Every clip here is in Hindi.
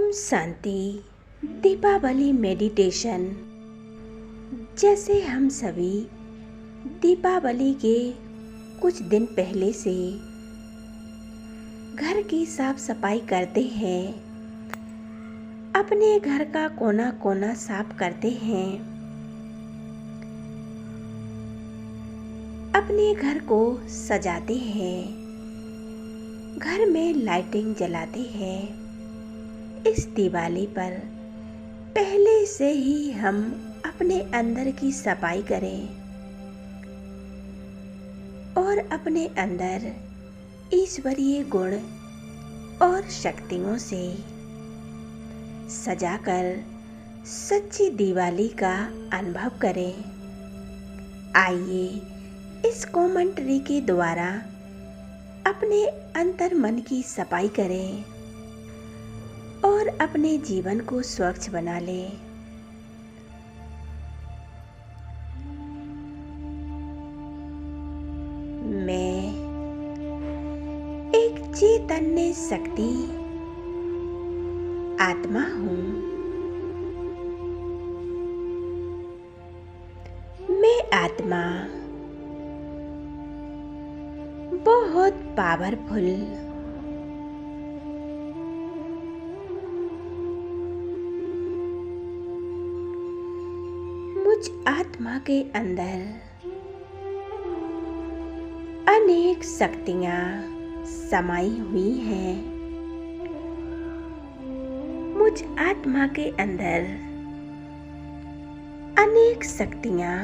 ओम शांति। दीपावली मेडिटेशन। जैसे हम सभी दीपावली के कुछ दिन पहले से घर की साफ सफाई करते हैं, अपने घर का कोना कोना साफ करते हैं, अपने घर को सजाते हैं, घर में लाइटिंग जलाते हैं। इस दिवाली पर पहले से ही हम अपने अंदर की सफाई करें और अपने अंदर ईश्वरीय गुण और शक्तियों से सजाकर सच्ची दिवाली का अनुभव करें। आइए इस कमेंट्री के द्वारा अपने अंतर मन की सफाई करें और अपने जीवन को स्वच्छ बना लें। मैं एक चैतन्य शक्ति आत्मा हूँ। मैं आत्मा बहुत पावरफुल मुझ आत्मा के अंदर अनेक शक्तियाँ समाई हुई हैं। मुझ आत्मा के अंदर अनेक शक्तियाँ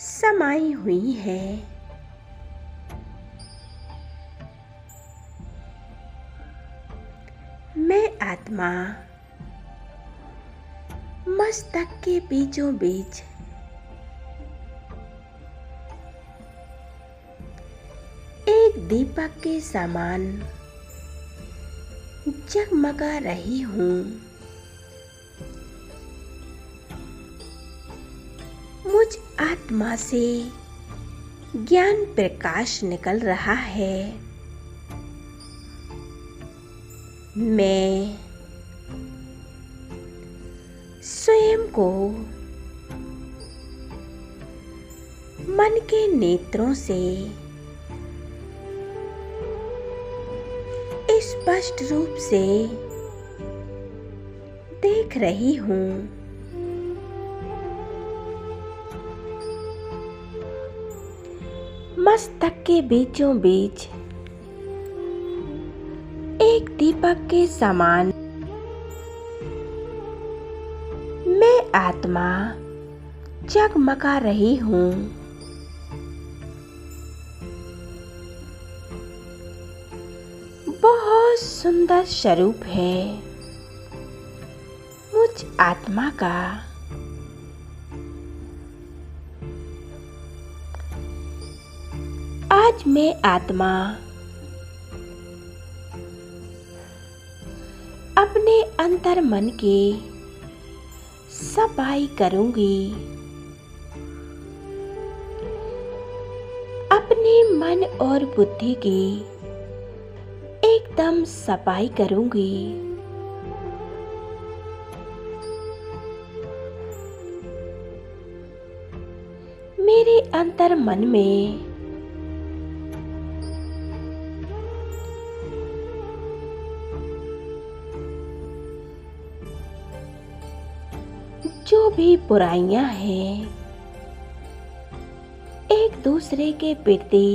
समाई हुई हैं। मैं आत्मा मस्तक के बीचों बीच एक दीपक के समान जगमगा रही हूँ। मुझ आत्मा से ज्ञान प्रकाश निकल रहा है। मैं स्वयं को मन के नेत्रों से स्पष्ट रूप से देख रही हूँ। मस्तक के बीचों बीच एक दीपक के समान मैं आत्मा जगमगा रही हूँ। बहुत सुंदर स्वरूप है मुझ आत्मा का। आज मैं आत्मा अपने अंतर मन की सफाई करूंगी। अपने मन और बुद्धि की एकदम सफाई करूंगी। मेरे अंतर मन में जो भी बुराइयां हैं, एक दूसरे के प्रति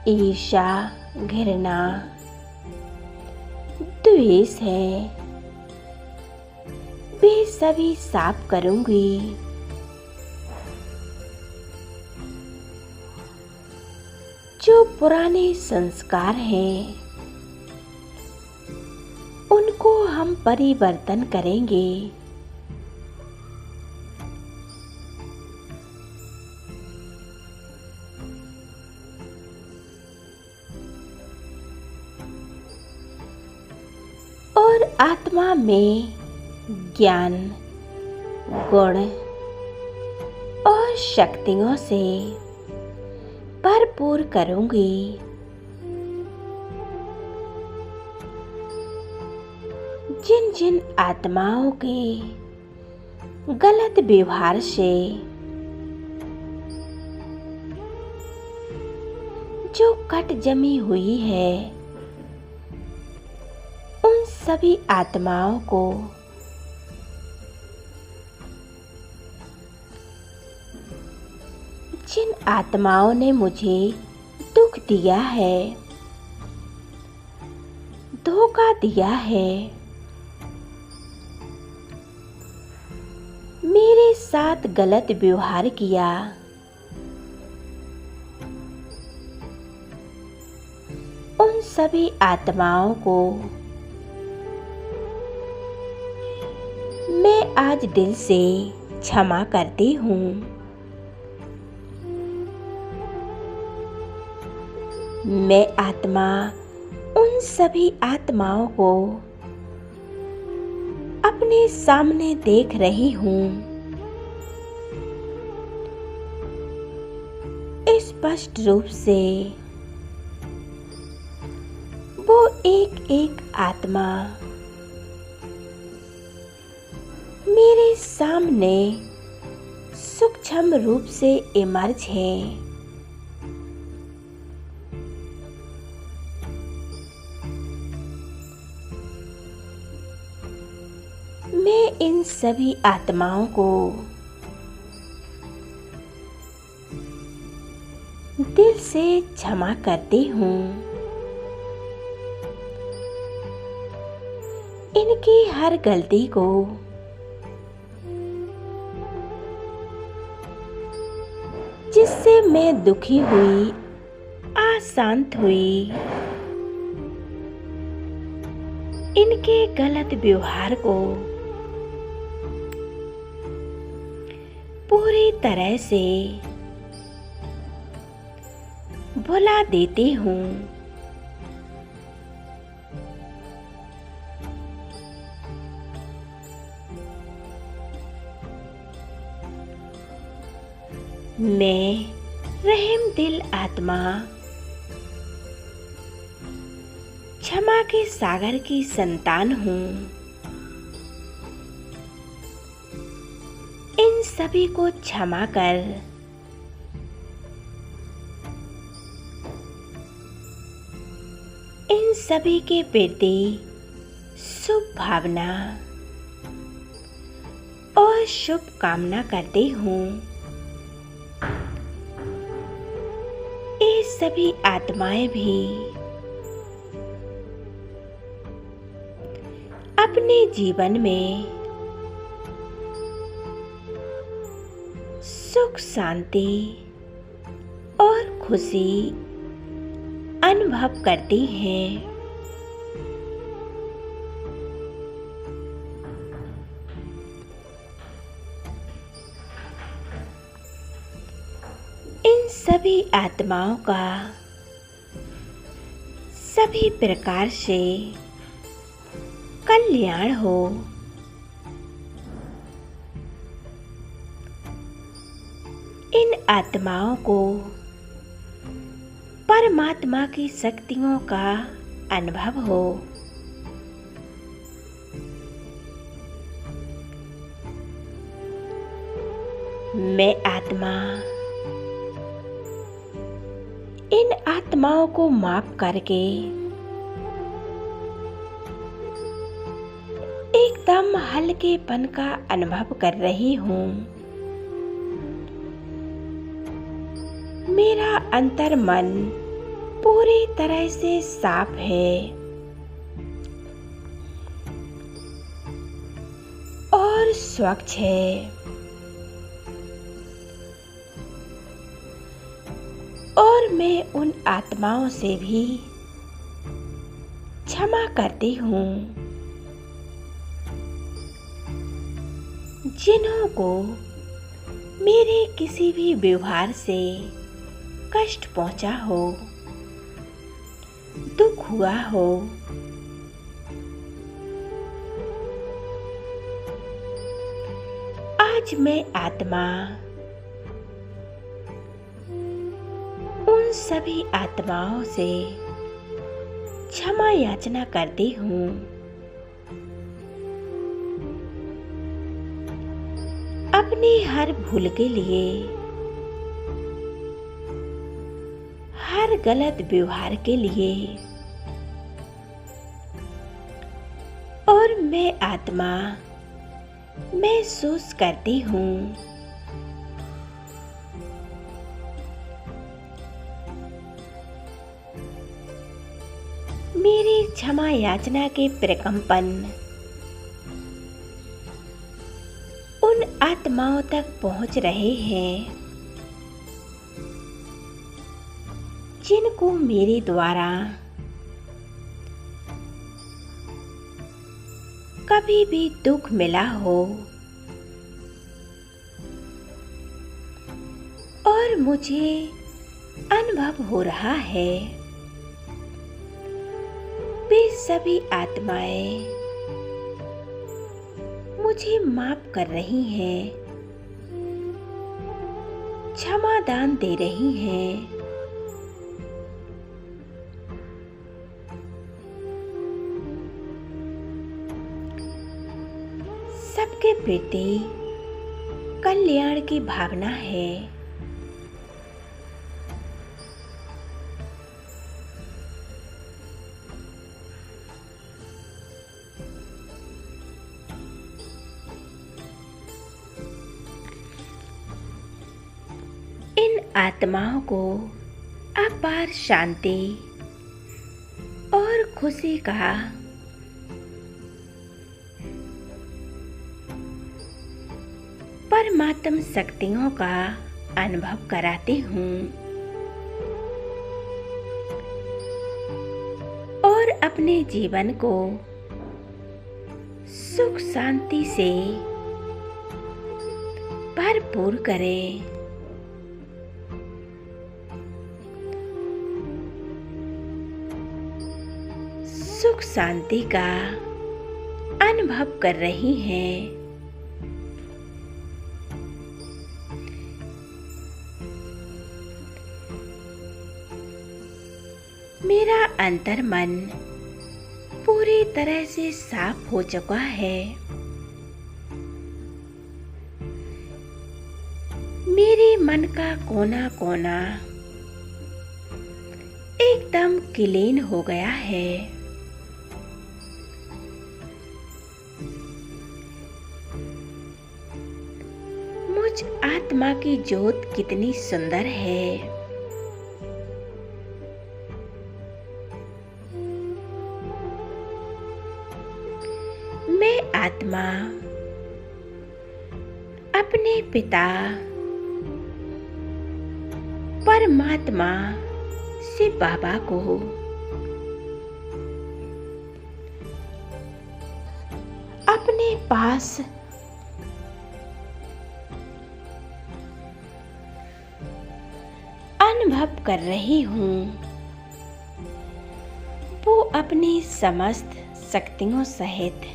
ईर्ष्या, घृणा, द्वेष है, वे सभी साफ करूंगी। जो पुराने संस्कार हैं, उनको हम परिवर्तन करेंगे। और आत्मा में ज्ञान, गुण और शक्तियों से भरपूर करूंगी। जिन जिन आत्माओं के गलत व्यवहार से जो कट जमी हुई है, उन सभी आत्माओं को जिन आत्माओं ने मुझे दुख दिया है, धोखा दिया है, मेरे साथ गलत व्यवहार किया, उन सभी आत्माओं को मैं आज दिल से क्षमा करती हूँ। मैं आत्मा उन सभी आत्माओं को अपने सामने देख रही हूँ। स्पष्ट रूप से वो एक एक आत्मा मेरे सामने सूक्ष्म रूप से इमर्ज है। मैं इन सभी आत्माओं को दिल से क्षमा करती हूँ। इनकी हर गलती को जिससे मैं दुखी हुई, अशांत हुई, इनके गलत व्यवहार को पूरी तरह से भुला देती हूँ। मैं रहम दिल आत्मा क्षमा के सागर की संतान हूँ। इन सभी को क्षमा कर इन सभी के प्रति शुभ भावना और शुभ कामना करती हूँ। ये सभी आत्माएं भी अपने जीवन में सुख, शांति और खुशी अनुभव करती हैं। इन सभी आत्माओं का सभी प्रकार से कल्याण हो। इन आत्माओं को परमात्मा की शक्तियों का अनुभव हो। मैं आत्मा इन आत्माओं को माफ करके एकदम हल्केपन का अनुभव कर रही हूँ। मेरा अंतर मन पूरी तरह से साफ है और स्वच्छ है और मैं उन आत्माओं से भी क्षमा करती हूँ जिन्हों को मेरे किसी भी व्यवहार से कष्ट पहुंचा हो, दुख हुआ हो। आज मैं आत्मा उन सभी आत्माओं से क्षमा याचना करती हूँ अपनी हर भूल के लिए, हर गलत व्यवहार के लिए। और मैं आत्मा महसूस करती हूँ मेरी क्षमा याचना के प्रकंपन उन आत्माओं तक पहुँच रहे हैं जिनको मेरे द्वारा कभी भी दुख मिला हो और मुझे अनुभव हो रहा है वे सभी आत्माएं मुझे माफ कर रही हैं, क्षमा दान दे रही हैं। सबके प्रति कल्याण की भावना है। इन आत्माओं को अपार शांति और खुशी का परमात्म शक्तियों का अनुभव कराती हूँ और अपने जीवन को सुख शांति से भरपूर करें। सुख शांति का अनुभव कर रही हैं। मेरा अंतर्मन पूरी तरह से साफ हो चुका है। मेरे मन का कोना कोना एकदम क्लीन हो गया है। मुझ आत्मा की ज्योत कितनी सुंदर है। मैं आत्मा अपने पिता परमात्मा से बाबा को अपने पास अनुभव कर रही हूँ। वो अपनी समस्त शक्तियों सहित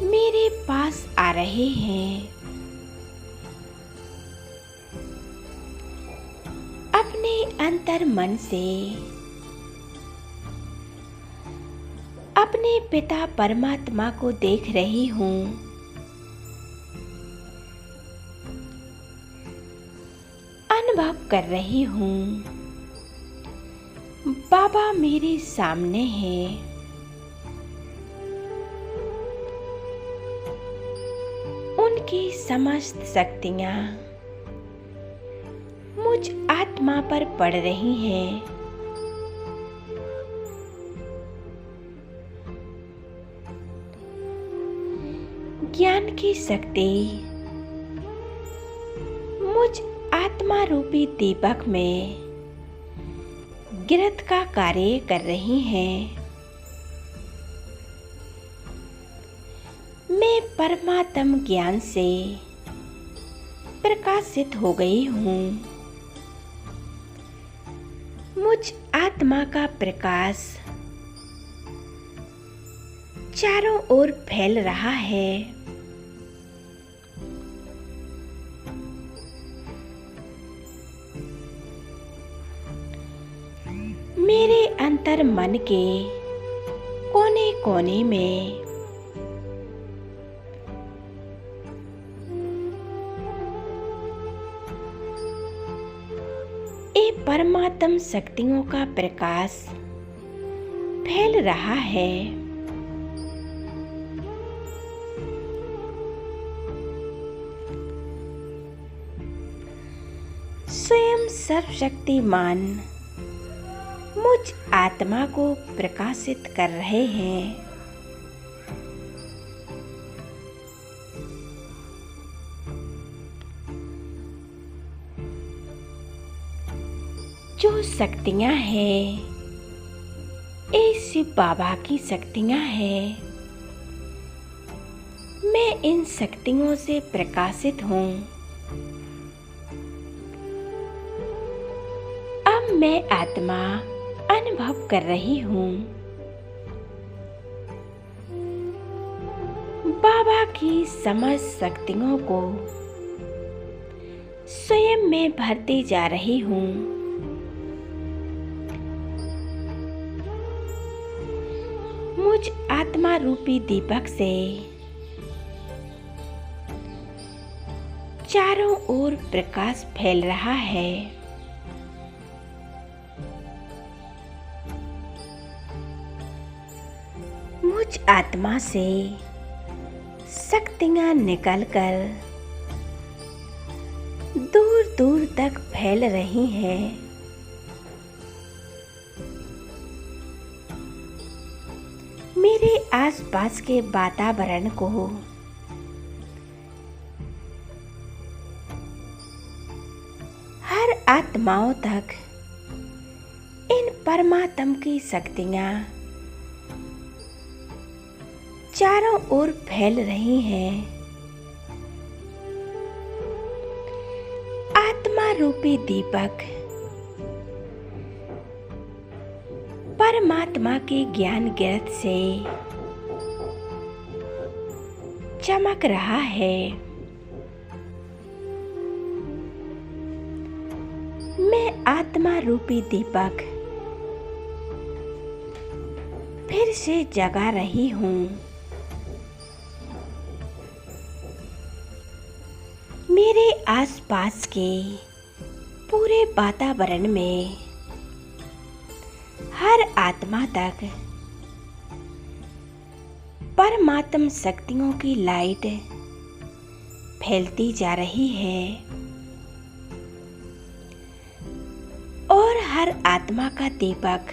मेरे पास आ रहे हैं। अपने अंतर मन से अपने पिता परमात्मा को देख रही हूँ। अनुभव कर रही हूँ बाबा मेरे सामने हैं। उनकी समस्त शक्तियाँ मुझ आत्मा पर पड़ रही हैं। ज्ञान की शक्ति मुझ आत्मा रूपी दीपक में गिरत का कार्य कर रही हैं। मैं परमात्म ज्ञान से प्रकाशित हो गई हूँ। मुझ आत्मा का प्रकाश चारों ओर फैल रहा है। मेरे अंतर मन के कोने कोने में परमात्म शक्तियों का प्रकाश फैल रहा है। स्वयं सर्वशक्तिमान मुझ आत्मा को प्रकाशित कर रहे हैं। जो शक्तियां हैं, ये शिव बाबा की शक्तियां हैं। मैं इन शक्तियों से प्रकाशित हूँ। अब मैं आत्मा अनुभव कर रही हूँ। बाबा की समस्त शक्तियों को स्वयं में भरती जा रही हूँ। मुझ आत्मा रूपी दीपक से चारों ओर प्रकाश फैल रहा है। मुझ आत्मा से शक्तियां निकलकर दूर दूर तक फैल रही हैं। मेरे आसपास के वातावरण को हर आत्माओं तक इन परमात्म की शक्तियां चारों ओर फैल रही हैं। आत्मा रूपी दीपक परमात्मा के ज्ञान गिरत से चमक रहा है। मैं आत्मा रूपी दीपक फिर से जगा रही हूँ। मेरे आसपास के पूरे वातावरण में हर आत्मा तक परमात्म शक्तियों की लाइट फैलती जा रही है और हर आत्मा का दीपक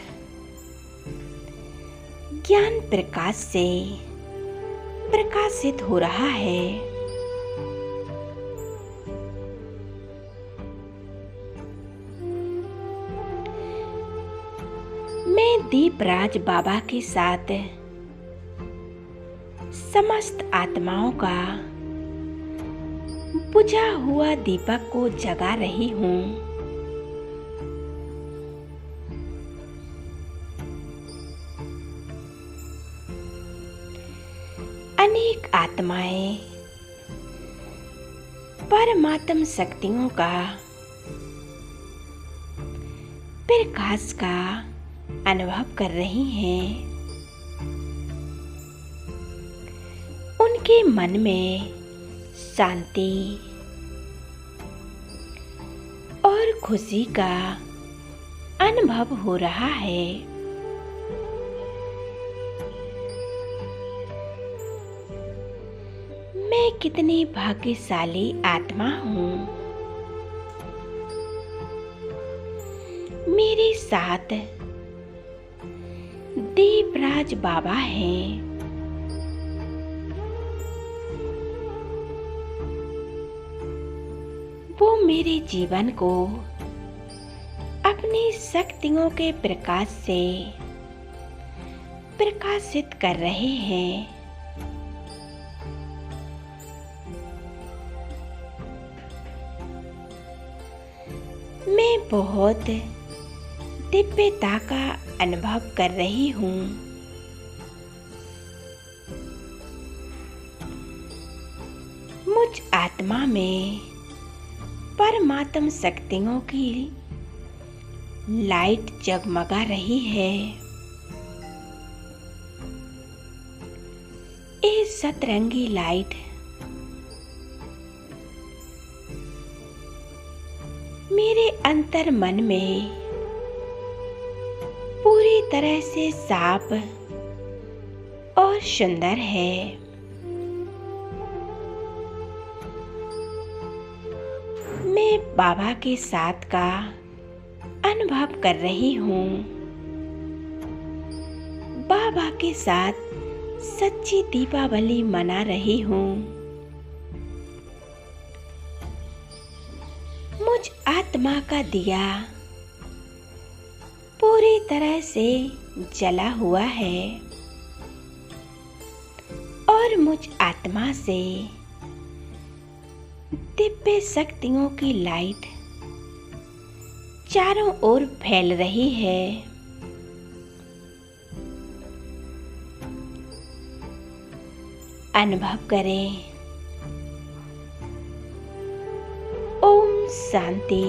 ज्ञान प्रकाश से प्रकाशित हो रहा है। मैं दीपराज बाबा के साथ समस्त आत्माओं का बुझा हुआ दीपक को जगा रही हूँ। अनेक आत्माएं परमात्म शक्तियों का प्रकाश का अनुभव कर रही हैं। उनके मन में शांति और खुशी का अनुभव हो रहा है। मैं कितनी भाग्यशाली आत्मा हूँ। मेरे साथ दीपराज बाबा हैं। वो मेरे जीवन को अपनी शक्तियों के प्रकाश से प्रकाशित कर रहे हैं। मैं बहुत दिव्यता का अनुभव कर रही हूँ। मुझ आत्मा में परमात्म शक्तियों की लाइट जगमगा रही है। ये सतरंगी लाइट मेरे अंतर मन में पूरी तरह से साफ और सुंदर है। मैं बाबा के साथ का अनुभव कर रही हूँ। बाबा के साथ सच्ची दीपावली मना रही हूँ। मुझ आत्मा का दिया पूरी तरह से जला हुआ है और मुझ आत्मा से दिव्य शक्तियों की लाइट चारों ओर फैल रही है। अनुभव करें। ओम शांति।